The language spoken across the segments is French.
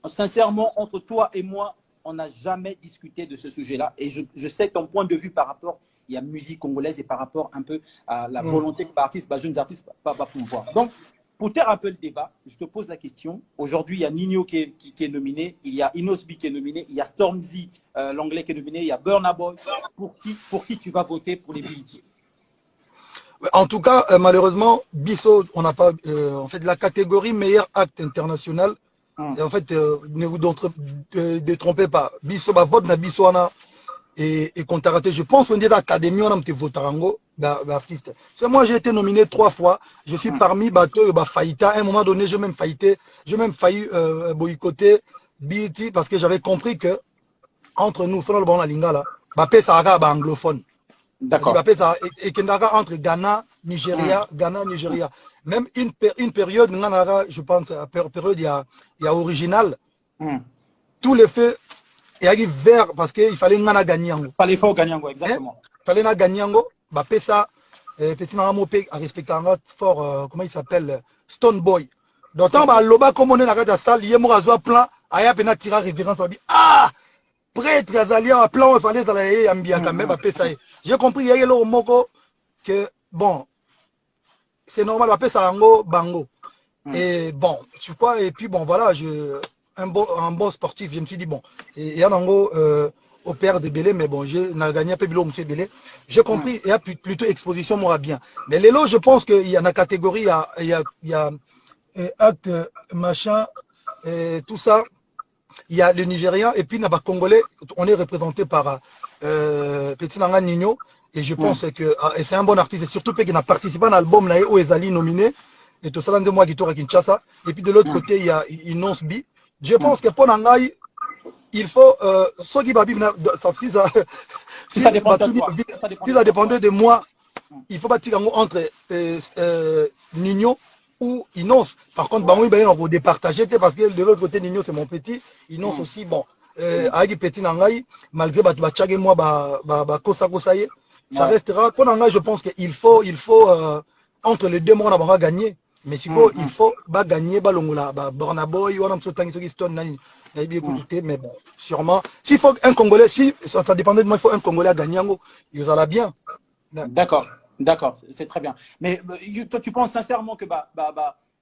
sincèrement, entre toi et moi, on n'a jamais discuté de ce sujet-là. Et je sais ton point de vue par rapport à la musique congolaise et par rapport un peu à la volonté que les jeunes artistes pas pouvoir. Donc, pour taire un peu le débat, je te pose la question. Aujourd'hui, il y a Nino qui est nominé, il y a Inosbi qui est nominé, il y a Stormzy, l'anglais qui est nominé, il y a Burna Boy. Pour qui tu vas voter pour les BET? En tout cas, malheureusement, Bisso, on n'a pas, en fait, la catégorie meilleur acte international. Et en fait, ne vous détrompez pas. Bisso, vote na Bisso, et Contaraté. Je pense qu'on dit l'académie, on a été votarango, artiste. Moi, j'ai été nominé 3 fois. Je suis parmi Bateau et Faïta. À un moment donné, j'ai même failli boycotter BET parce que j'avais compris que entre nous, Fernand Bon Lingala, Bapé Sahara, anglophone. D'accord. Et Kendara entre Ghana, Nigeria, Ghana, Nigeria. Même une période, je pense, période, il y a original. Tous les faits, il y a vert parce qu'il fallait gagner. Il fallait gagner, exactement. Il fallait gagner. Bapé ça, petit Naramopé, à respecter fort, comment il s'appelle, Stone Boy. D'autant, Loba, comme on est dans la salle, il y a un plan, il y a un tiré révérence, on dit, ah! Prêtre Azalia à plan, il fallait aller à Mbiaka, même à ça. J'ai compris, il y a le moko que, bon, c'est normal, on appelle ça Ango, Bango. Et bon, tu vois, et puis bon, voilà, un bon sportif, je me suis dit, bon, il y a un Ango au père de Belé, mais bon, j'ai gagné un peu Bilo, M. Belé. J'ai compris, il y a plutôt exposition, moi, bien. Mais les lots, je pense qu'il y a une catégorie, il y a acte, machin, tout ça. Il y a le Nigérien et puis il y a Congolais. On est représenté par Petit Nanga Nino. Et je pense que c'est un bon artiste. Et surtout qu'il a participé à un album là où Ezali nominé. Et tout ça, moi qui à Kinshasa. Et puis de l'autre côté, il y a Inons B. Je pense que pour Nangaï, il faut. Ça dépendait de moi. Il faut bâtir entre Nino ou Inos. Par contre, Bangoui, on va départager parce que de l'autre côté, Nino, c'est mon petit. Inos aussi, bon. Avec petit Nangaï, malgré Batchag et moi, Kosa, ça restera. Pour Nangaï, je pense qu'il faut entre les deux, on va gagner. Mais si il faut gagner, Burna Boy, mais bon, sûrement. S'il faut un Congolais, si ça dépendait de moi, il faut un Congolais à gagner, il va bien. D'accord. D'accord, c'est très bien. Mais toi, tu penses sincèrement que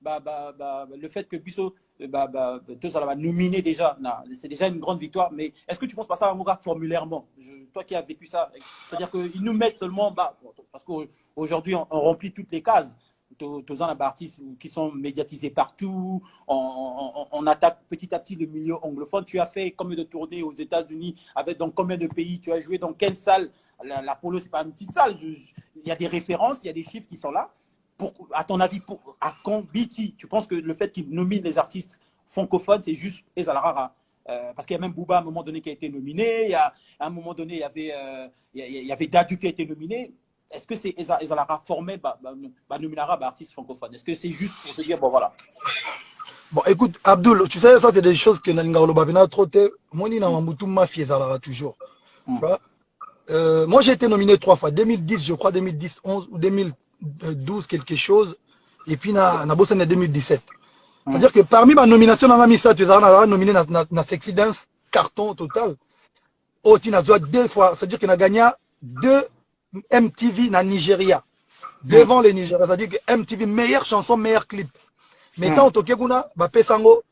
le fait que Bisso va nominer déjà, c'est déjà une grande victoire. Mais est-ce que tu penses pas ça formulairement? Toi qui as vécu ça, c'est-à-dire qu'ils nous mettent seulement parce qu'aujourd'hui, on remplit toutes les cases. Tous les artistes qui sont médiatisés partout, on attaque petit à petit le milieu anglophone. Tu as fait combien de tournées aux États-Unis, avec dans combien de pays? Tu as joué dans quelle salle? L'Apollo, c'est pas une petite salle. Il y a des références, il y a des chiffres qui sont là. À ton avis, à quand BT, tu penses que le fait qu'il nomine les artistes francophones, c'est juste Ezalara? Parce qu'il y a même Booba à un moment donné qui a été nominé. Il y a, à un moment donné, il y avait Dadju qui a été nominé. Est-ce que c'est Ezalara formé, nominera artiste francophone? Est-ce que c'est juste pour se dire, bon voilà. Bon, écoute, Abdul, tu sais, ça c'est des choses que Nalinga Olobabina trotte. Moi, ni na Mamutu Mafia Ezalara toujours. Moi, j'ai été nominé 3 fois. 2010, je crois, 2010, 11 ou 2012, quelque chose. Et puis, na bossé en 2017. C'est-à-dire que parmi ma nomination, on a mis ça, tu as nominé na Sexy Dance, carton total. Oh, tu as 2 fois. C'est-à-dire qu'on a gagné 2 MTV na Nigeria. Devant les Nigériens. C'est-à-dire que MTV, meilleure chanson, meilleur clip. Mais quand on a Pesango,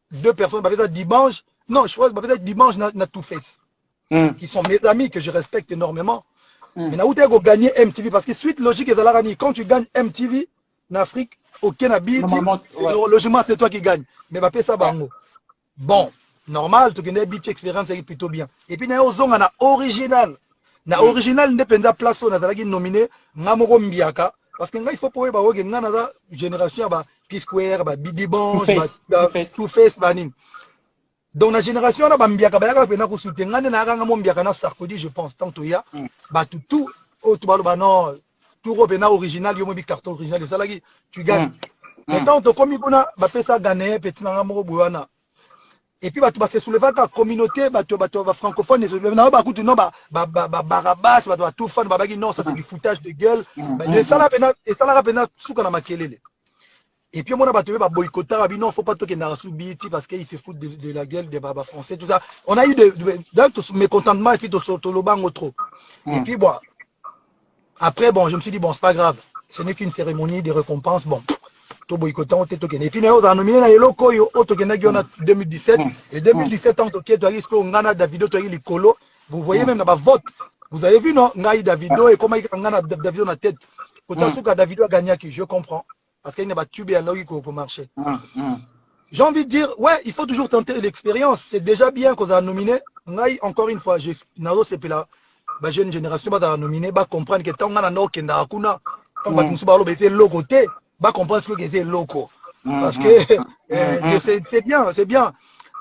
2 personnes, dimanche. Non, je crois que dimanche, na Two Face. Qui sont mes amis que je respecte énormément. Mais na où tu as gagné MTV parce que suite logique quand tu gagnes MTV en Afrique, aucun habit, logement c'est toi qui gagnes. Mais bah ça bango. Bon, normal, tu gagnes beat expérience c'est plutôt bien. Et puis na ozonga na original. Na original ndependa place on a nominé ngamoko mbiaka parce que il faut pouvoir ba woge ngana za génération ba P-Square, ba Bidiban, ba Two Face banim. Donc la génération là bambiaka bayaka pena ko soutenir na kanga mombiaka na Sarkozy je pense tant ya ba tout ba non tout repena original yo mo bi carton original et ça là tu gagnes. Maintenant to comme kuna ba pesa gagner petit na moko boana. Et puis ba se soulever ka communauté ba francophone et na ba kutu non ba barabas ba tout fan ba non ça c'est du foutage de gueule. Et ça là pena souka na makelele. Et puis, on a battu par boycotteur, il non, faut pas toquer dans la parce qu'ils se foutent de la gueule des babas français, tout ça. On a eu des mécontentements et puis tout le banc trop. Et puis, bon, après, bon, je me suis dit, bon, c'est pas grave. Ce n'est qu'une cérémonie de récompense. Bon, tout boycottant, tout toqué. Et puis, on a nominé dans les locaux, on a 2017. Et 2017, on toqué, on a Davido, les colo. Vous voyez même dans ma vote. Vous avez vu, non? On a Davido et comment il a Davido dans la tête. Quand Davido a gagné, je comprends. Parce qu'il n'a pas tubé à l'œil pour marcher. J'ai envie de dire, ouais, il faut toujours tenter l'expérience. C'est déjà bien qu'on a nominé. Encore une fois, c'est la jeune génération va nominé, va comprendre que tant qu'on a un kenda akuna, tant qu'on c'est loco va comprendre ce que c'est loco. Parce que c'est bien,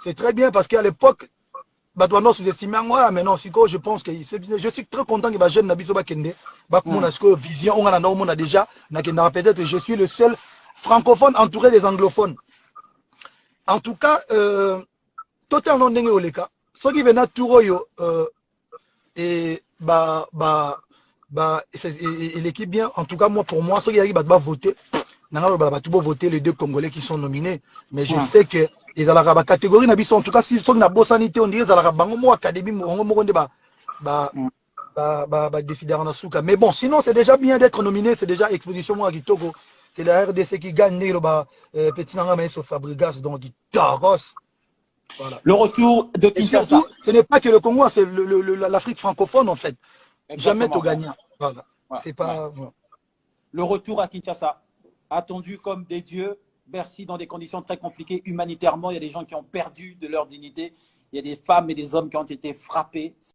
c'est très bien parce qu'à l'époque, bah toi non sous-estimé moi, mais non, je pense que je suis très content que les jeunes n'habitent pas kende, bah mon vision, on a déjà, peut-être je suis le seul francophone entouré des anglophones. En tout cas, totalement ndenge oleka. Ce qui vient Touroyo et l'équipe bien. En tout cas, moi pour moi, ceux qui arrivent à voter, voter les deux Congolais qui sont nominés. Mais je sais que les la catégorie n'habitent en tout cas si sont na bossanité on dirait la bango mo académie mo décider en asuka. Mais bon, sinon c'est déjà bien d'être nominé, c'est déjà exposition moi à Kitoko. C'est la RDC qui gagne le petit nanga mais sur Fabregas donc Taros. Voilà. Le retour de Kinshasa. Et surtout, ce n'est pas que le Congo, c'est l'Afrique francophone en fait. Exactement. Jamais tout gagnant. Voilà. Ouais, c'est pas. Ouais. Le retour à Kinshasa, attendu comme des dieux. Bercy dans des conditions très compliquées humanitairement. Il y a des gens qui ont perdu de leur dignité. Il y a des femmes et des hommes qui ont été frappés.